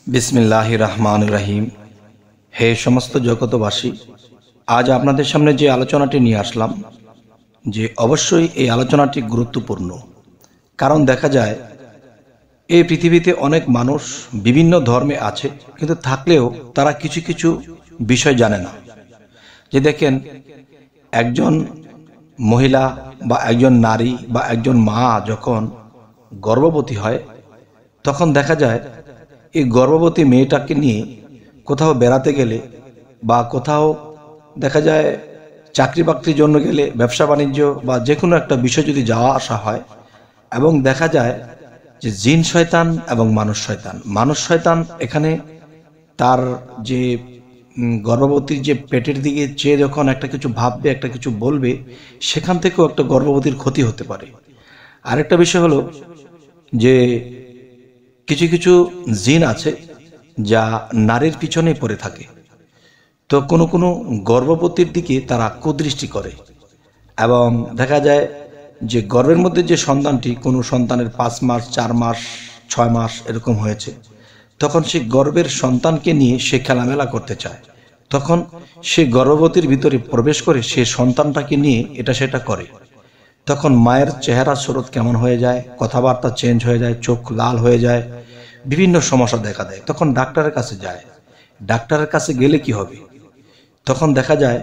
বিসমিল্লাহির রহমানির রহিম। হে সমস্ত জগতবাসী, আজ আপনাদের সামনে যে আলোচনাটি নিয়ে আসলাম, যে অবশ্যই এই আলোচনাটি গুরুত্বপূর্ণ। কারণ দেখা যায় এই পৃথিবীতে অনেক মানুষ বিভিন্ন ধর্মে আছে, কিন্তু থাকলেও তারা কিছু কিছু বিষয় জানে না। যে দেখেন, একজন মহিলা বা একজন নারী বা একজন মা যখন গর্ভবতী হয়, তখন দেখা যায় এই গর্ভবতী মেয়েটাকে নিয়ে কোথাও বেড়াতে গেলে বা কোথাও দেখা যায় চাকরি বাকরির জন্য গেলে, ব্যবসা বাণিজ্য বা যে কোনো একটা বিষয় যদি যাওয়া আসা হয়, এবং দেখা যায় যে জিন শয়তান এবং মানুষ শয়তান এখানে তার যে গর্ভবতীর যে পেটের দিকে চেয়ে যখন একটা কিছু ভাববে, একটা কিছু বলবে, সেখান থেকেও একটা গর্ভবতীর ক্ষতি হতে পারে। আরেকটা বিষয় হলো যে কিছু কিছু জিন আছে যা নারীর পিছনে পড়ে থাকে। তো কোনো কোনো গর্ভবতীর দিকে তারা কুদৃষ্টি করে, এবং দেখা যায় যে গর্ভের মধ্যে যে সন্তানটি, কোনো সন্তানের 5 মাস, 4 মাস, 6 মাস এরকম হয়েছে, তখন সে গর্ভের সন্তানকে নিয়ে সে খেলামেলা করতে চায়। তখন সে গর্ভবতীর ভিতরে প্রবেশ করে সে সন্তানটাকে নিয়ে এটা সেটা করে। তখন মায়ের চেহারা স্বরূপ কেমন হয়ে যায়, কথাবার্তা চেঞ্জ হয়ে যায়, চোখ লাল হয়ে যায়, বিভিন্ন সমস্যা দেখা দেয়। তখন ডাক্তারের কাছে যায়। ডাক্তারের কাছে গেলে কি হবে? তখন দেখা যায়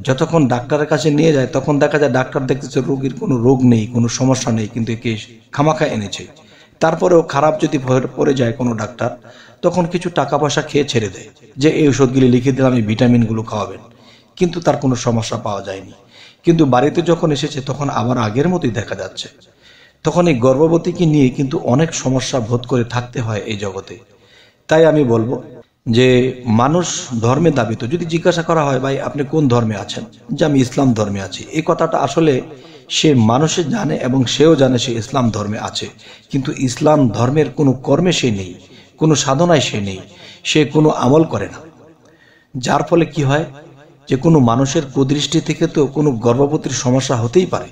যতক্ষণ ডাক্তারের কাছে নিয়ে যায়, তখন দেখা যায় ডাক্তার দেখতেছে রোগীর কোনো রোগ নেই, কোনো সমস্যা নেই, কিন্তু একে খামাখা এনেছে। তারপরেও খারাপ যদি পড়ে যায় কোনো ডাক্তার, তখন কিছু টাকা পয়সা খেয়ে ছেড়ে দেয়, যে এই ওষুধগুলি লিখে দিলাম, এই ভিটামিনগুলো খাওয়াবেন। কিন্তু তার কোনো সমস্যা পাওয়া যায়নি। কিন্তু বাড়িতে যখন এসেছে, তখন আবার আগের মতোই দেখা যাচ্ছে। তখন এই গর্ভবতীকে নিয়ে কিন্তু অনেক সমস্যা বোধ করে থাকতে হয় এই জগতে। তাই আমি বলবো যে মানুষ ধর্মে দাবিত। যদি জিজ্ঞাসা করা হয়, ভাই আপনি কোন ধর্মে আছেন, যে আমি ইসলাম ধর্মে আছি, এই কথাটা আসলে সে মানুষে জানে এবং সেও জানে সে ইসলাম ধর্মে আছে, কিন্তু ইসলাম ধর্মের কোনো কর্মে সে নেই, কোনো সাধনায় সে নেই, সে কোনো আমল করে না। যার ফলে কি হয়, যে কোনো মানুষের কুদৃষ্টি থেকে তো কোনো গর্ভবতীর সমস্যা হতেই পারে।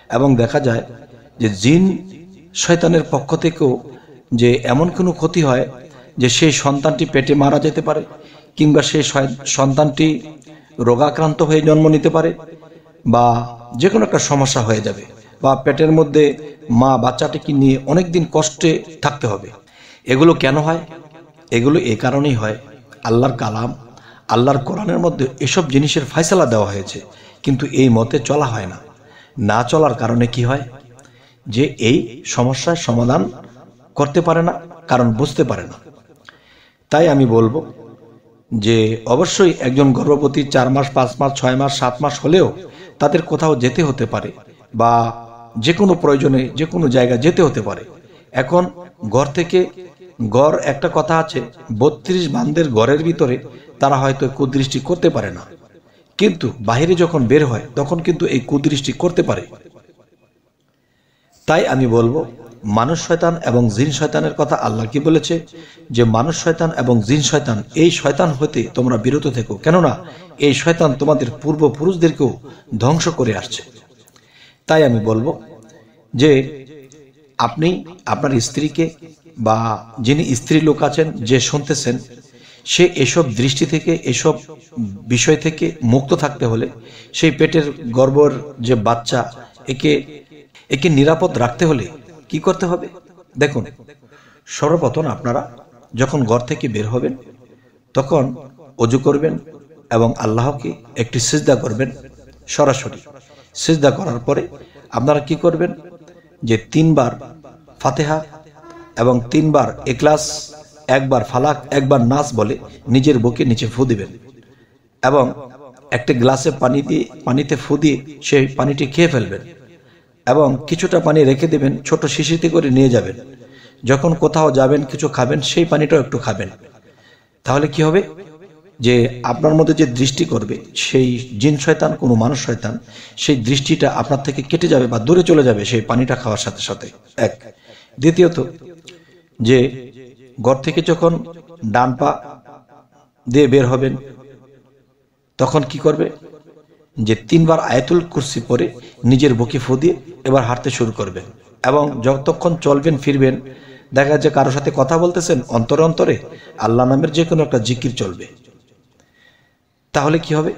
এবং দেখা যায় যে জিন শয়তানের পক্ষ থেকেও যে এমন কোনো ক্ষতি হয় যে সেই সন্তানটি পেটে মারা যেতে পারে, কিংবা সেই সন্তানটি রোগাক্রান্ত হয়ে জন্ম নিতে পারে, বা যে কোনো একটা সমস্যা হয়ে যাবে, বা পেটের মধ্যে মা বাচ্চাটিকে নিয়ে অনেকদিন কষ্টে থাকতে হবে। এগুলো কেন হয়? এগুলো এই কারণেই হয়, আল্লাহর কালাম, আল্লাহর কোরআনের মধ্যে এসব জিনিসের ফয়সালা দেওয়া হয়েছে, কিন্তু এই মতে চলা হয় না। না চলার কারণে কি হয়, যে এই সমস্যার সমাধান করতে পারে না, কারণ বুঝতে পারে না। তাই আমি বলবো যে অবশ্যই একজন গর্ভবতী 4 মাস, 5 মাস, 6 মাস, 7 মাস হলেও তাদের কোথাও যেতে হতে পারে, বা যে কোনো প্রয়োজনে যে কোনো জায়গায় যেতে হতে পারে। এখন ঘর থেকে গড় একটা কথা আছে, 32 বান্দের ঘরের ভিতরে তারা হয়তো কুদৃষ্টি করতে পারে না, কিন্তু বাহিরে যখন বের হয় তখন কিন্তু এই কুদৃষ্টি করতে পারে। তাই আমি বলবো, মানুষ শয়তান এবং জিন শয়তানের কথা আল্লাহ কি বলেছে, যে মানুষ শয়তান এবং জিন শয়তান, এই শয়তান হতে তোমরা বিরত থেকো, কেননা এই শয়তান তোমাদের পূর্বপুরুষদেরকেও ধ্বংস করে আসছে। তাই আমি বলবো যে আপনি আপনার স্ত্রীকে, বা যিনি স্ত্রী লোক আছেন যে শুনতেছেন, সে এসব দৃষ্টি থেকে, এসব বিষয় থেকে মুক্ত থাকতে হলে সেই পেটের গর্ভের যে বাচ্চা, একে নিরাপদ রাখতে হলে কি করতে হবে? দেখুন, সর্বপ্রথম আপনারা যখন ঘর থেকে বের হবেন, তখন ওযু করবেন এবং আল্লাহকে একটি সিজদা করবেন। সরাসরি সিজদা করার পরে আপনারা কি করবেন, যে 3 বার ফাতিহা এবং 3 বার ইখলাস, 1 বার ফালাক, 1 বার নাস বলে নিজের বুকে নিচে ফু দিবেন, এবং একটা গ্লাসে পানিতে ফু দিয়ে সেই পানিটি খেয়ে ফেলবেন, এবং কিছুটা পানি রেখে দেবেন, ছোট শিশিতে করে নিয়ে যাবেন। যখন কোথাও যাবেন, কিছু খাবেন, সেই পানিটাও একটু খাবেন। তাহলে কি হবে, যে আপনার মধ্যে যে দৃষ্টি করবে সেই জিন শয়তান, কোনো মানুষ শয়তান, সেই দৃষ্টিটা আপনার থেকে কেটে যাবে বা দূরে চলে যাবে সেই পানিটা খাওয়ার সাথে সাথে। এক। দ্বিতীয়ত, যে ঘর থেকে যখন ডান পা দিয়ে বের হবেন, তখন কি করবে, যে 3 বার আয়াতুল কুরসি পড়ে নিজের বুকে ফু দিয়ে এবার হাঁটতে শুরু করবেন, এবং যতক্ষণ চলবেন ফিরবেন দেখা যাচ্ছে কারোর সাথে কথা বলতেছেন, অন্তরে অন্তরে আল্লাহ নামের যে কোনো একটা জিকির চলবে। তাহলে কি হবে?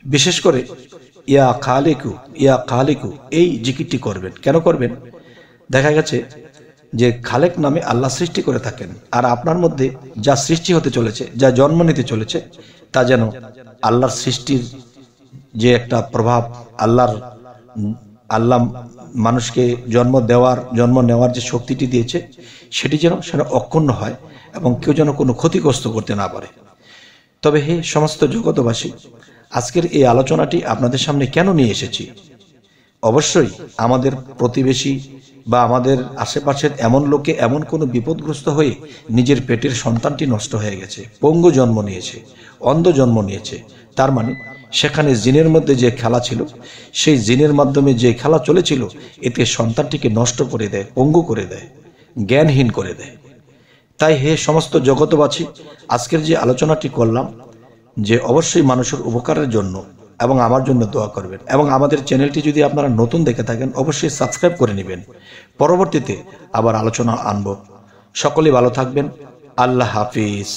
বিশেষ করে ইয়া খালিকু এই জিকিরটি করবেন। কেন করবেন? দেখা গেছে যে খালেক নামে আল্লাহ সৃষ্টি করে থাকেন, আর আপনার মধ্যে যা সৃষ্টি হতে চলেছে, যা জন্ম নিতে চলেছে, তা যেন আল্লাহর সৃষ্টির যে একটা প্রভাব, আল্লাহ মানুষকে জন্ম নেওয়ার যে শক্তিটি দিয়েছে, সেটি যেন সেটা অক্ষুণ্ণ হয় এবং কেউ যেন কোনো ক্ষতিগ্রস্ত করতে না পারে। তবে হে সমস্ত জগতবাসী, আজকের এই আলোচনাটি আপনাদের সামনে কেন নিয়ে এসেছি? অবশ্যই আমাদের প্রতিবেশী বা আমাদের আশেপাশের এমন লোকে এমন কোনো বিপদগ্রস্ত হয়ে নিজের পেটের সন্তানটি নষ্ট হয়ে গেছে, পঙ্গু জন্ম নিয়েছে, অন্ধ জন্ম নিয়েছে। তার মানে সেখানে জিনের মধ্যে যে খেলা ছিল, সেই জিনের মাধ্যমে যে খেলা চলেছিল, এতে সন্তানটিকে নষ্ট করে দেয়, পঙ্গু করে দেয়, জ্ঞানহীন করে দেয়। তাই হে সমস্ত জগতবাসী, আজকের যে আলোচনাটি করলাম, যে অবশ্যই মানুষের উপকারের জন্য এবং আমার জন্য দোয়া করবেন, এবং আমাদের চ্যানেলটি যদি আপনারা নতুন দেখে থাকেন অবশ্যই সাবস্ক্রাইব করে নেবেন। পরবর্তীতে আবার আলোচনা আনব। সকলেই ভালো থাকবেন। আল্লাহ হাফিজ।